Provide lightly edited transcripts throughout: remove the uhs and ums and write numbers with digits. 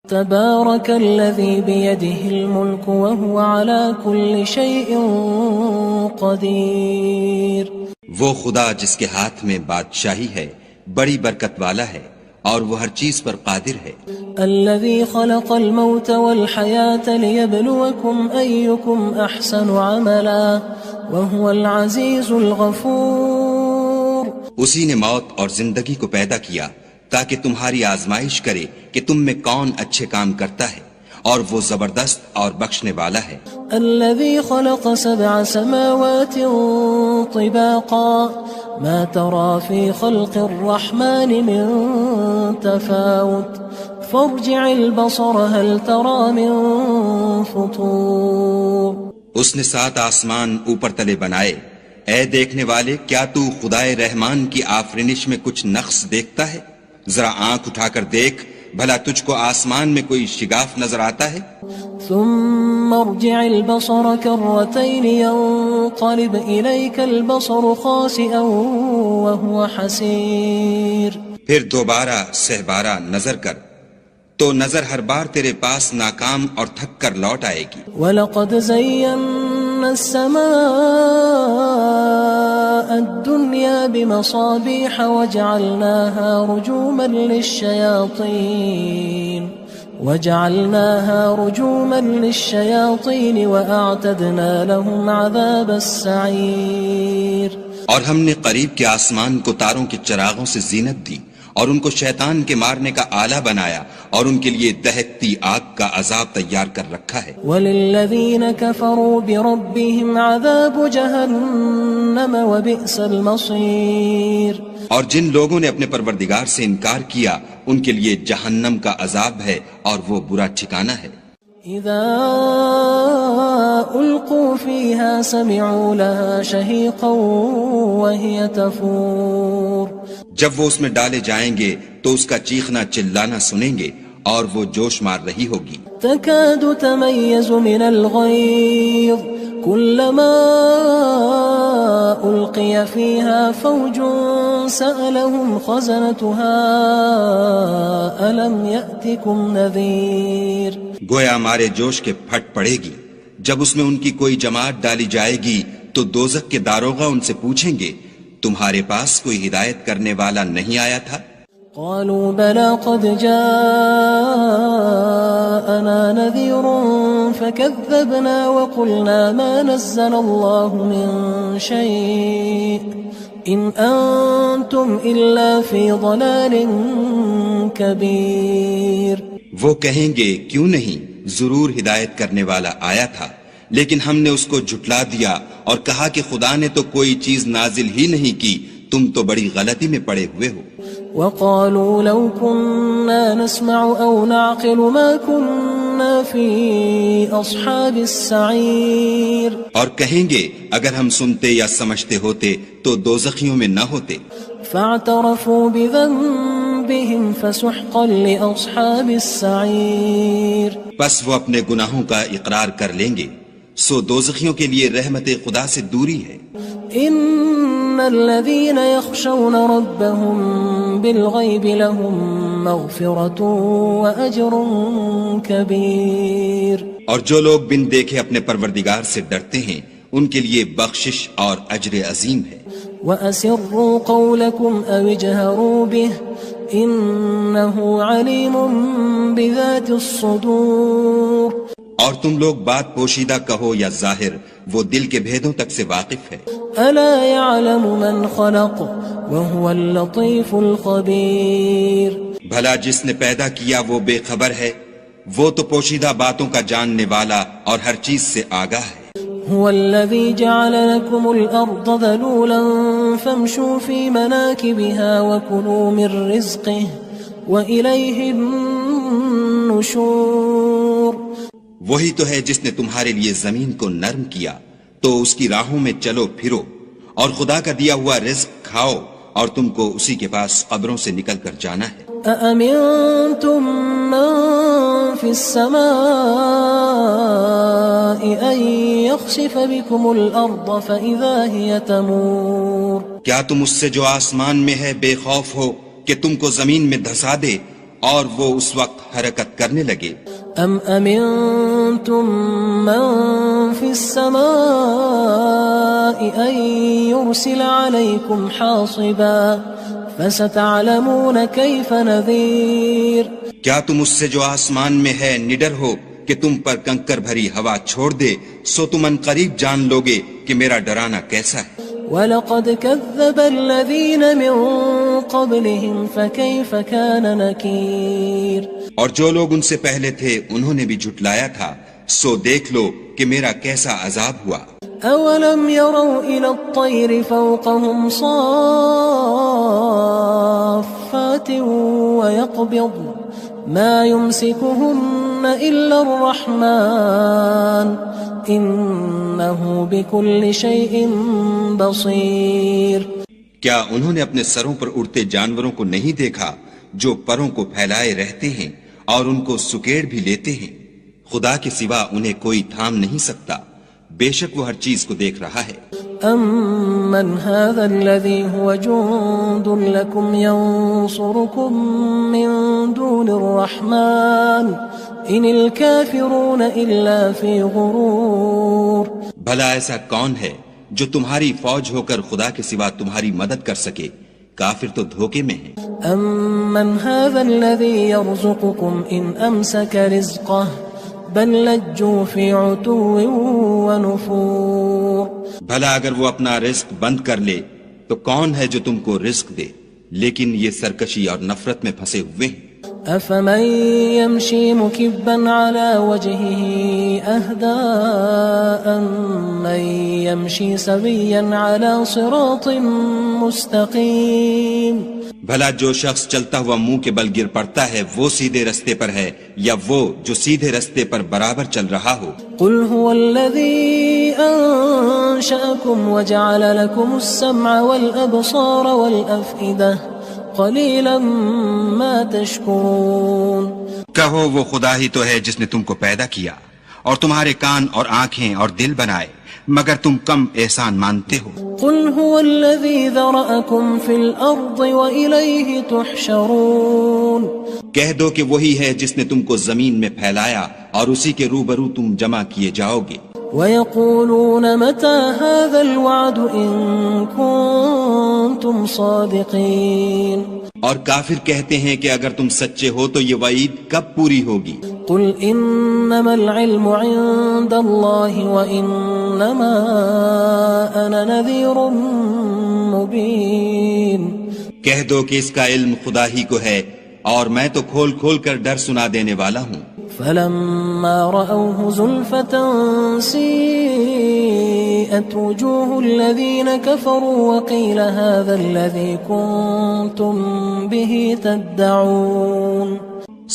تبارك الذي بيده الملك وهو على كل شيء قدير. وہ خدا جس کے ہاتھ میں بادشاہی ہے بڑی برکت والا ہے اور وہ ہر چیز پر قادر ہے. الذي خلق الموت والحياة ليبلوكم أيكم أحسن عملا وهو العزيز الغفور. اسی نے موت اور زندگی کو پیدا کیا تاکہ تمہاری آزمائش کرے کہ تم میں کون اچھے کام کرتا ہے اور وہ زبردست اور بخشنے والا ہے. الذي خلق 7 سماوات طباقا ما ترى في خلق الرحمن من تفاوت فارجع البصر هل ترى من فطور. اس نے 7 آسمان اوپر تلے بنائے. اے دیکھنے والے، کیا تو خدائے رحمان کی آفرینش میں کچھ نقص دیکھتا ہے؟ ذرا آنکھ اٹھا کر دیکھ، بھلا تجھ کو آسمان میں کوئی شگاف نظر آتا ہے؟ ثم ارجع البصر كرتين ينقلب إليك البصر خاسئا وهو حسير. پھر دوبارہ سہبارہ نظر کر تو نظر ہر بار تیرے پاس ناکام اور تھک کر لوٹ آئے گی. وَلَقَدْ زَيَّنَّا السَّمَاءَ الدُّنْيَا بِمَصَابِيحَ وَجَعَلْنَاهَا رُجُومًا لِلشَّيَاطِينِ وَأَعْتَدْنَا لَهُمْ عَذَابَ السَّعِيرِ. اور ہم نے قریب کے آسمان کو تاروں کے چراغوں سے زینت دی اور ان کو شیطان کے مارنے کا آلہ بنایا اور ان کے لیے دہکتی آگ کا عذاب تیار کر رکھا ہے. وَلِلَّذِينَ كَفَرُوا بِرَبِّهِمْ عَذَابُ جَهَنَّمَ وَبِئْسَ الْمَصِيرُ. اور جن لوگوں نے اپنے پروردگار سے انکار کیا ان کے لیے جہنم کا عذاب ہے اور وہ برا ٹھکانہ ہے. اذا القوا فيها سمعوا لها شهيقا وهي تفور. جب وہ اس میں ڈالے جائیں گے تو اس کا چیخنا چلانا سنیں گے اور وہ جوش مار رہی ہوگی. تكاد تميز من الغيظ كلما ألقي فيها فوج سألهم خزنتها ألم يأتكم نذير. گویا ہمارے جوش کے پھٹ پڑے گی جب اس میں ان کی کوئی جماعت ڈالی جائے گی تو دوزخ کے داروغہ ان سے پوچھیں گے تمہارے پاس کوئی ہدایت کرنے والا نہیں آیا تھا؟ قالوا بلى قد جاءنا نذير فكذبنا وقلنا ما نزل الله من شيء إن أنتم إلا في ضلال كبير. وہ کہیں گے کیوں نہیں، ضرور ہدایت کرنے والا آیا تھا، لیکن ہم نے اس کو جھٹلا دیا اور کہا کہ خدا نے تو کوئی چیز نازل ہی نہیں کی، تم تو بڑی غلطی میں پڑے ہوئے ہو. وقالوا لو كنا نسمع أو نعقل ما كنا في أصحاب السعير. اور کہیں گے اگر ہم سنتے یا سمجھتے ہوتے تو دوزخیوں میں نہ ہوتے. فاعترفوا بذنبهم فسحقا لأصحاب السعير. پس وہ اپنے گناہوں کا اقرار کر لیں گے، سو دوزخیوں کے لیے رحمت خدا سے دوری ہے. ان الذين يخشون ربهم بالغيب لهم مغفرة واجر كبير. اور جو لوگ بن دیکھے اپنے پروردگار سے ڈرتے ہیں ان کے لیے بخشش اور اجر عظیم ہے. وَأَسِرُّوا قَوْلَكُمْ أَوِ اجْهَرُوا بِهِ إِنَّهُ عَلِيمٌ بِذَاتِ الصُّدُورِ. اور تم لوگ بات پوشیدہ کہو یا ظاہر، وہ دل کے بھیدوں تک سے واقف ہے. أَلَا يَعْلَمُ مَنْ خَلَقَ وَهُوَ اللَّطِيفُ الْخَبِيرُ. بھلا جس نے پیدا کیا وہ بے خبر ہے، وہ تو پوشیدہ باتوں کا جاننے والا اور ہر چیز سے آگاہ ہے. هو الذي جعل لكم الأرض ذلولا فامشوا في مناكبها وكلوا من رزقه وإليه النشور. وہی تو ہے جس نے تمہارے لیے زمین کو نرم کیا تو اس کی راہوں میں چلو پھرو اور خدا کا دیا ہوا رزق کھاؤ اور تم کو اسی کے پاس قبروں سے نکل کر جانا ہے. أأمنتم من في السماء أن يخسف بكم الأرض فإذا هي تمور. کیا تم اس سے جو آسمان میں ہے بے خوف ہو کہ تم کو زمین میں دھسا دے اور وہ اس وقت حرکت کرنے لگے. ام امنتم من في السماء ان يرسل عليكم حاصبا فستعلمون كيف نذير. کیا تم اس سے جو آسمان میں ہے نڈر ہو کہ تم پر کنکر بھری ہوا چھوڑ دے؟ سو تم ان قریب جان لوگے کہ میرا ڈرانا کیسا ہے. وَلَقَدْ كَذَّبَ الَّذِينَ مِن قَبْلِهِمْ فَكَيْفَ كَانَ نَكِيرٌ. اور جو لوگ ان سے پہلے تھے انہوں نے بھی جھٹلایا تھا، سو دیکھ لو کہ میرا کیسا عذاب ہوا. أَوَلَمْ يَرَوْا إِلَى الطَّيْرِ فَوْقَهُمْ صَافَّاتٍ وَيَقْبِضْنَ مَا يُمْسِكُهُنَّ إِلَّا الرَّحْمَنُ إِنَّهُ بِكُلِّ شَيْءٍ بَصِيرٌ. کیا انہوں نے اپنے سروں پر اڑتے جانوروں کو نہیں دیکھا جو پروں کو پھیلائے رہتے ہیں اور ان کو سکیڑ بھی لیتے ہیں؟ خدا کے سوا انہیں کوئی تھام نہیں سکتا، بے شک وہ ہر چیز کو دیکھ رہا ہے. أَمَّنْ هَذَا الَّذِي هُوَ جُندٌ لَكُمْ يَنصُرُكُم مِّن دُونِ الرَّحْمَنِ إِنِ الْكَافِرُونَ إِلَّا فِي غُرُورٍ. بھلا ایسا کون ہے جو تمہاری فوج ہو کر خدا کے سوا تمہاری مدد کر سکے؟ کافر تو دھوکے میں ہیں. أَمَّنْ هَذَا الَّذِي يَرْزُقُكُمْ إِنْ أَمْسَكَ رِزْقَهُ بَلْ لَجُّوا فِي عُتُوٍّ وَنُفُورٍ. بھلا اگر وہ اپنا رزق بند کر لے تو کون ہے جو تم کو رزق دے؟ لیکن یہ سرکشی اور نفرت میں پھنسے ہوئے ہیں. أَفَمَن يَمْشِي مُكِبًّا عَلَى وَجْهِهِ أَهْدَىٰ أَمَّن يَمْشِي سَوِيًّا عَلَى صِرَاطٍ مُّسْتَقِيمٍ. بھلا جو شخص چلتا ہوا منہ کے بل گر پڑتا ہے وہ سیدھے رستے پر ہے یا وہ جو سیدھے رستے پر برابر چل رہا ہو؟ قُلْ هُوَ الَّذِي أَنشَأَكُمْ وَجَعَلَ لَكُمُ السَّمْعَ وَالْأَبْصَارَ وَالْأَفْئِدَةَ قَلِيلًا مَا تَشْكُرُونَ. کہو وہ خدا ہی تو ہے جس نے تم کو پیدا کیا اور تمہارے کان اور آنکھیں اور دل بنائے، مگر تم کم احسان مانتے ہو. قُلْ هُوَ الَّذِي ذَرَأَكُمْ فِي الْأَرْضِ وَإِلَيْهِ تُحْشَرُونَ. کہہ دو کہ وہی ہے جس نے تم کو زمین میں پھیلایا اور اسی کے روبرو تم جمع کیے جاؤ گے. وَيَقُولُونَ مَتَى هَذَا الْوَعْدُ إِن كُنتُمْ صَادِقِينَ. اور کافر کہتے ہیں کہ اگر تم سچے ہو تو یہ وعید کب پوری ہوگی؟ قُلْ إِنَّمَا الْعِلْمُ عِندَ اللَّهِ وَإِنَّمَا أَنَا نَذِيرٌ مُّبِينٌ. کہہ دو کہ اس کا علم خدا ہی کو ہے اور میں تو کھول کھول کر ڈر سنا دینے والا ہوں. فَلَمَّا رَأَوْهُ زُلْفَةً سِيئَتْ وُجُوهُ الَّذِينَ كَفَرُوا وَقِيلَ هَذَا الَّذِي كُنتُم بِهِ تَدَّعُونَ.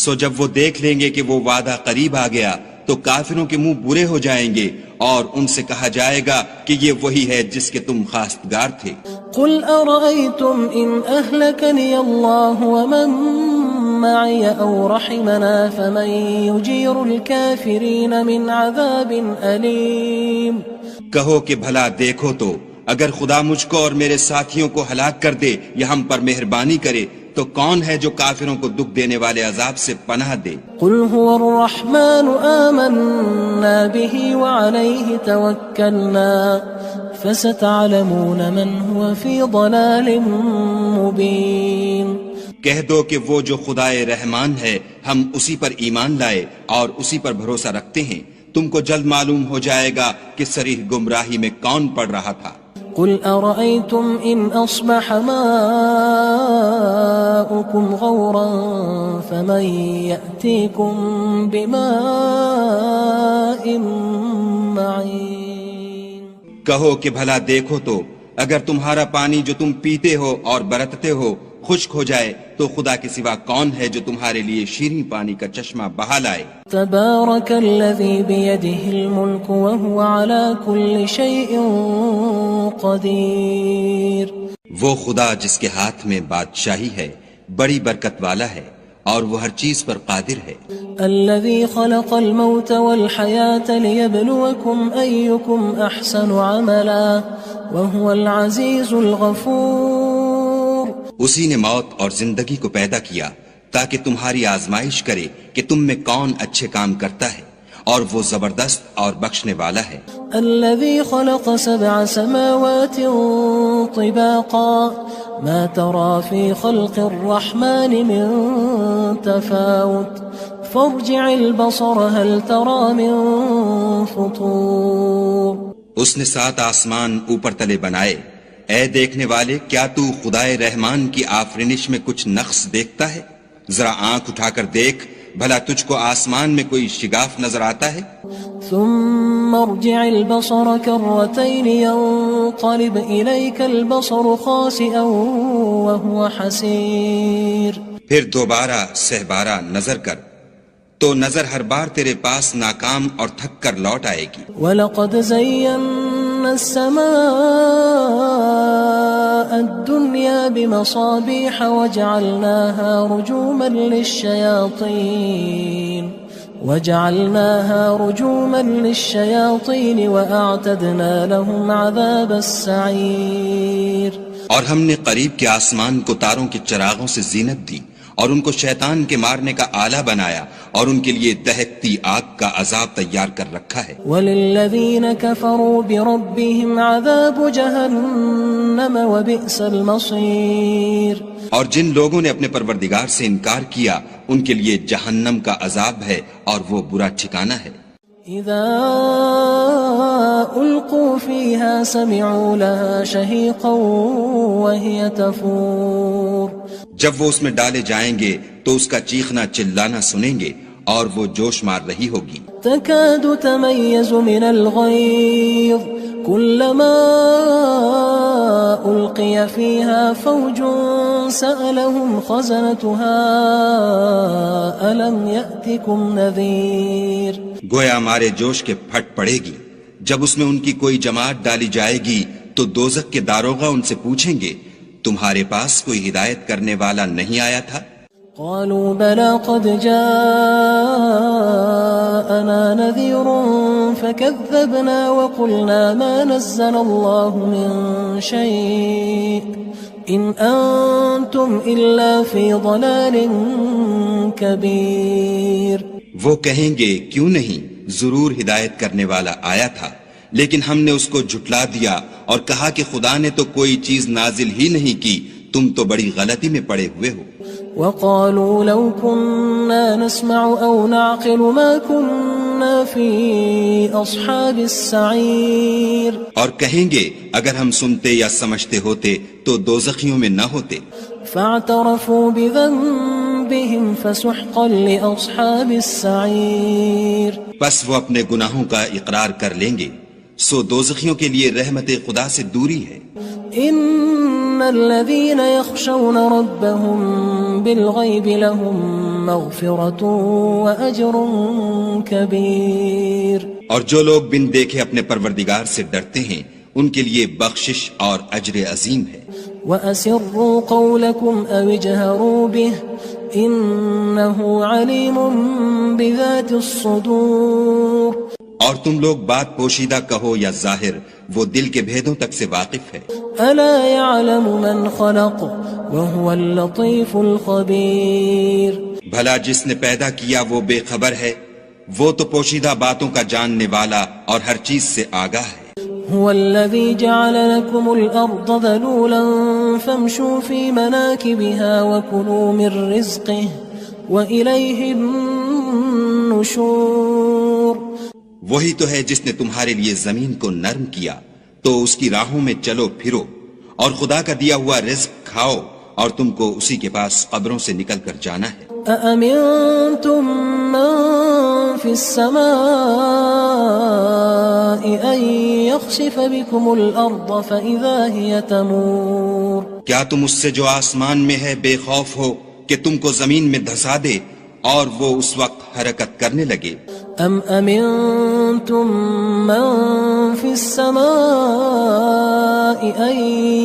سو جب وہ دیکھ لیں گے کہ وہ وعدہ قریب آ گیا تو کافروں کے منہ برے ہو جائیں گے اور ان سے کہا جائے گا کہ یہ وہی ہے جس کے تم خواستگار تھے. قُلْ أَرَأَيْتُمْ إِنْ أَهْلَكَنِيَ اللَّهُ وَمَن مَّعِيَ أَوْ رَحِمَنَا فَمَن يُجِيرُ الْكَافِرِينَ مِنْ عَذَابٍ أَلِيمٍ. کہو کہ بھلا دیکھو تو اگر خدا مجھ کو اور میرے ساتھیوں کو ہلاک کر دے یا ہم پر مہربانی کرے تو کون ہے جو کافروں کو دکھ دینے والے عذاب سے پناہ دے؟ قُلْ هُوَ الرَّحْمَنُ آمَنَّا بِهِ وَعَلَيْهِ تَوَكَّلْنَا فَسَتَعْلَمُونَ مَنْ هُوَ فِي ضَلَالٍ مُّبِينٍ. کہہ دو کہ وہ جو خدائے رحمان ہے ہم اسی پر ایمان لائے اور اسی پر بھروسہ رکھتے ہیں، تم کو جلد معلوم ہو جائے گا کہ صریح گمراہی میں کون پڑ رہا تھا. قُلْ أَرَأَيْتُمْ إِنْ أَصْبَحَ مَاؤُكُمْ غَوْرًا فَمَن يَأْتِيكُم بِمَاءٍ مَّعِينٍ. کہو کہ بھلا دیکھو تو اگر تمہارا پانی جو تم پیتے ہو اور برتتے ہو خشک ہو جائے تو خدا کے سوا کون ہے جو تمہارے لیے شیریں پانی کا چشمہ بہا لائے. تبارک الذی بیدہ الملک وہو علی کل شیء قدیر. وہ خدا جس کے ہاتھ میں بادشاہی ہے بڑی برکت والا ہے اور وہ ہر چیز پر قادر ہے. الذي خلق الموت والحياة ليبلوكم أيكم أحسن عملا وهو العزيز الغفور. اسی نے موت اور زندگی کو پیدا کیا تاکہ تمہاری آزمائش کرے کہ تم میں کون اچھے کام کرتا ہے، اور وہ زبردست اور بخشنے والا ہے۔ الذي خلق 7 سماوات طباقا ما ترى في خلق الرحمن من تفاوت فارجع البصر هل ترى من فطور۔ اس نے 7 آسمان اوپر تلے بنائے، اے دیکھنے والے کیا تو خدائے رحمان کی آفرینش میں کچھ نقص دیکھتا ہے؟ ذرا آنکھ اٹھا کر دیکھ، بھلا تجھ کو آسمان میں کوئی شگاف نظر آتا ہے؟ ثم ارجع البصر كرتين ينقلب إليك البصر خاسئا وهو حسير۔ پھر دوبارہ سہبارہ نظر کر تو نظر ہر بار تیرے پاس ناکام اور تھک کر لوٹ آئے گی۔ وَلَقَدْ زَيَّنَّا السَّمَاءَ الدُّنْيَا بِمَصَابِيحَ وَجَعَلْنَاهَا رُجُومًا لِلشَّيَاطِينِ وَأَعْتَدْنَا لَهُمْ عَذَابَ السَّعِيرِ۔ اور ہم نے قریب کے آسمان کو تاروں کے چراغوں سے زینت دی، اور ان کو شیطان کے مارنے کا آلہ بنایا، اور ان کے لیے دہکتی آگ کا عذاب تیار کر رکھا ہے۔ وَلِلَّذِينَ كَفَرُوا بِرَبِّهِمْ عَذَابُ جَهَنَّمَ وَبِئْسَ الْمَصِيرُ۔ اور جن لوگوں نے اپنے پروردگار سے انکار کیا ان کے لیے جہنم کا عذاب ہے، اور وہ برا ٹھکانہ ہے۔ اذا القوا فيها سمعوا لها شهيقا وهي تفور۔ جب وہ اس میں ڈالے جائیں گے تو اس کا چیخنا چلانا سنیں گے، اور وہ جوش مار رہی ہوگی۔ تكاد تميز من الغيظ كلما ألقي فيها فوج سألهم خزنتها ألم يأتكم نذير۔ گویا مارے جوش کے پھٹ پڑے گی، جب اس میں ان کی کوئی جماعت ڈالی جائے گی تو دوزخ کے داروغہ ان سے پوچھیں گے تمہارے پاس کوئی ہدایت کرنے والا نہیں آیا تھا؟ قالوا بلى قد جاءنا نذير فكذبنا وقلنا ما نزل الله من شيء إن أنتم إلا في ضلال كبير۔ وہ کہیں گے کیوں نہیں، ضرور ہدایت کرنے والا آیا تھا، لیکن ہم نے اس کو جھٹلا دیا اور کہا کہ خدا نے تو کوئی چیز نازل ہی نہیں کی، تم تو بڑی غلطی میں پڑے ہوئے ہو۔ وقالوا لو كنا نسمع أو نعقل ما كنا في أصحاب السعير۔ اور کہیں گے اگر ہم سنتے یا سمجھتے ہوتے تو دوزخیوں میں نہ ہوتے۔ فاعترفوا بذنبهم فسحقا لأصحاب السعير۔ بس وہ اپنے گناہوں کا اقرار کر لیں گے، سو دوزخیوں کے لیے رحمت خدا سے دوری ہے۔ ان الذين يخشون ربهم بالغيب لهم مغفرة واجر كبير۔ اور جو لوگ بن دیکھے اپنے پروردگار سے ڈرتے ہیں ان کے لیے بخشش اور اجر عظیم ہے۔ واسروا قولكم او اجهروا به انه عليم بذات الصدور۔ اور تم لوگ بات پوشیدہ کہو یا ظاہر، وہ دل کے بھیدوں تک سے واقف ہے۔ الا يعلم من خلق وهو اللطيف الخبير۔ بھلا جس نے پیدا کیا وہ بے خبر ہے، وہ تو پوشیدہ باتوں کا جاننے والا اور ہر چیز سے آگاہ ہے۔ هو الذي جعل لكم الأرض ذلولا فامشوا في مناكبها وكلوا من رزقه وإليه النشور۔ وہی تو ہے جس نے تمہارے لیے زمین کو نرم کیا تو اس کی راہوں میں چلو پھرو، اور خدا کا دیا ہوا رزق کھاؤ، اور تم کو اسی کے پاس قبروں سے نکل کر جانا ہے۔ أأمنتم من في السماء أن يخسف بكم الأرض فإذا هي تمور۔ کیا تم اس سے جو آسمان میں ہے بے خوف ہو کہ تم کو زمین میں دھسا دے اور وہ اس وقت حرکت کرنے لگے؟ ام امنتم من في السماء ان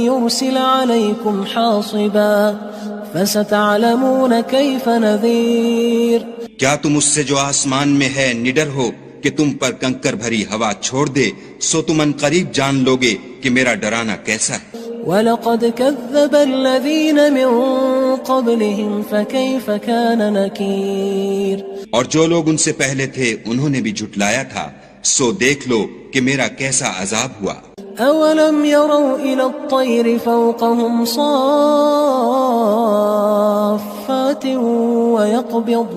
يرسل عليكم حاصبا فستعلمون كيف نذير۔ کیا تم اس سے جو آسمان میں ہے نڈر ہو کہ تم پر کنکر بھری ہوا چھوڑ دے، سو تم ان قریب جان لوگے کہ میرا ڈرانا کیسا ہے۔ وَلَقَدْ كَذَّبَ الَّذِينَ مِن قبلهم فكيف كان نكير اور جو لوگ ان سے پہلے تھے انہوں نے بھی جھٹلایا تھا، سو دیکھ لو کہ میرا کیسا عذاب ہوا۔ أولم يروا إلى الطير فوقهم صافات ويقبض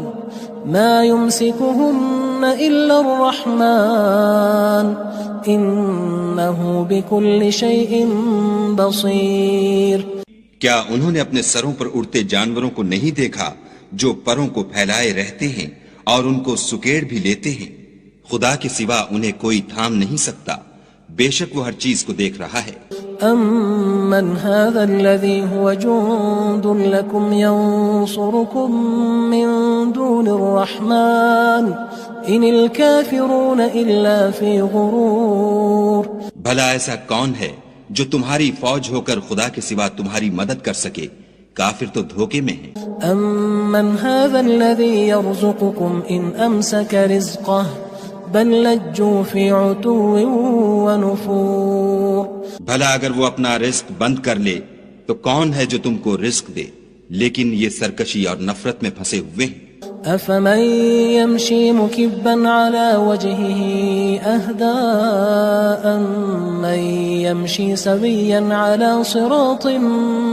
ما يمسكهن إلا الرحمن إنه بكل شيء بصير۔ کیا انہوں نے اپنے سروں پر اڑتے جانوروں کو نہیں دیکھا جو پروں کو پھیلائے رہتے ہیں اور ان کو سکیڑ بھی لیتے ہیں؟ خدا کے سوا انہیں کوئی تھام نہیں سکتا، بے شک وہ ہر چیز کو دیکھ رہا ہے۔ أَمَّنْ هَذَا الَّذِي هُوَ جُندٌ لَكُمْ يَنصُرُكُم مِّن دُونِ الرَّحْمَنِ إِنِ الْكَافِرُونَ إِلَّا فِي غُرُورٍ۔ بھلا ایسا کون ہے جو تمہاری فوج ہو کر خدا کے سوا تمہاری مدد کر سکے؟ کافر تو دھوکے میں ہیں۔ أَمَّنْ هَذَا الَّذِي يَرْزُقُكُمْ إِنْ أَمْسَكَ رِزْقَهُ بل لجوا فی عتو ونفور۔ بھلا اگر وہ اپنا رزق بند کر لے تو کون ہے جو تم کو رزق دے، لیکن یہ سرکشی اور نفرت میں پھنسے ہوئے ہیں۔ افمن يمشي مكبا على وجهه اهدى أمن يمشي سويا على صراط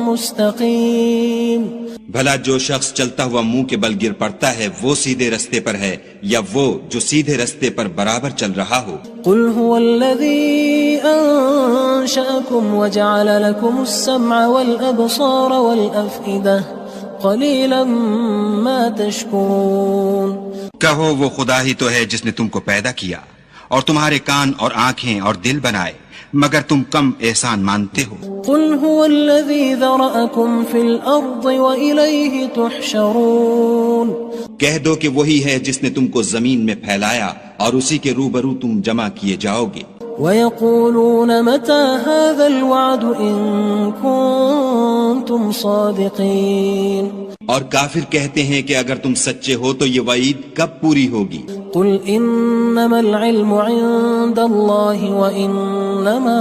مستقيم۔ بھلا جو شخص چلتا ہوا منہ کے بل گر پڑتا ہے وہ سیدھے رستے پر ہے یا وہ جو سیدھے رستے پر برابر چل رہا ہو؟ قل هو الذي أنشأكم وجعل لكم السمع والأبصار والأفئدة قليلا ما تشكرون۔ کہو وہ خدا ہی تو ہے جس نے تم کو پیدا کیا اور تمہارے کان اور آنکھیں اور دل بنائے، مگر تم کم احسان مانتے ہو۔ قل هو الذي ذرأكم في الأرض وإليه تحشرون۔ کہہ دو کہ وہی ہے جس نے تم کو زمین میں پھیلایا اور اسی کے روبرو تم جمع کیے جاؤ گے۔ ويقولون متى هذا الوعد إن كنتم صادقين۔ اور کافر کہتے ہیں کہ اگر تم سچے ہو تو یہ وعید کب پوری ہوگی؟ قل انما العلم عند الله وانما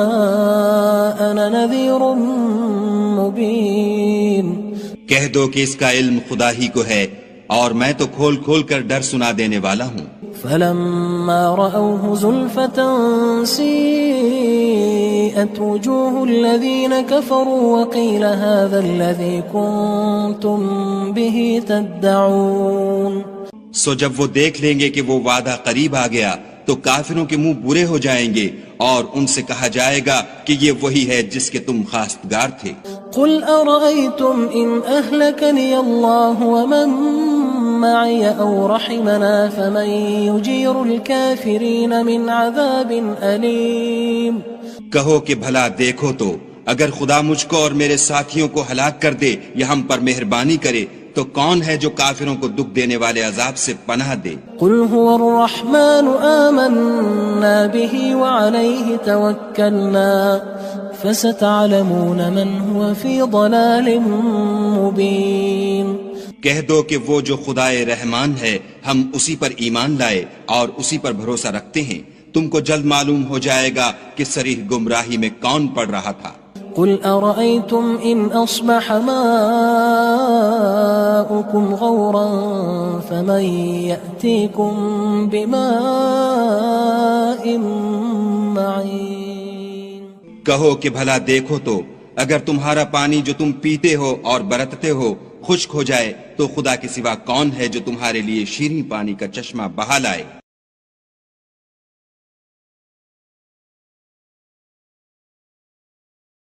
انا نذير مبين۔ کہہ دو کہ اس کا علم خدا ہی کو ہے اور میں تو کھول کھول کر ڈر سنا دینے والا ہوں۔ فلما رأوه زلفة سيئت وجوه الذين كفروا وقيل هذا الذي كنتم به تدعون۔ سو جب وہ دیکھ لیں گے کہ وہ وعدہ قریب آ گیا تو کافروں کے منہ برے ہو جائیں گے اور ان سے کہا جائے گا کہ یہ وہی ہے جس کے تم خواستگار تھے۔ قل أرأيتم إن أهلكني الله ومن معي أو رحمنا فمن يجير الكافرين من عذاب أليم۔ کہو کہ بھلا دیکھو تو اگر خدا مجھ کو اور میرے ساتھیوں کو ہلاک کر دے یا ہم پر مہربانی کرے تو کون ہے جو کافروں کو دکھ دینے والے عذاب سے پناہ دے؟ قل هو الرحمن آمنا به وعليه توكلنا فستعلمون من هو في ضلال مبين۔ کہہ دو کہ وہ جو خدائے رحمان ہے ہم اسی پر ایمان لائے اور اسی پر بھروسہ رکھتے ہیں، تم کو جلد معلوم ہو جائے گا کہ صریح گمراہی میں کون پڑ رہا تھا۔ قل أرأيتم إن أصبح ماؤكم غورا فمن يأتيكم بماء معين۔ کہو کہ بھلا دیکھو تو اگر تمہارا پانی جو تم پیتے ہو اور برتتے ہو خشک ہو جائے تو خدا کے سوا کون ہے جو تمہارے لیے شیریں پانی کا چشمہ بہا لائے؟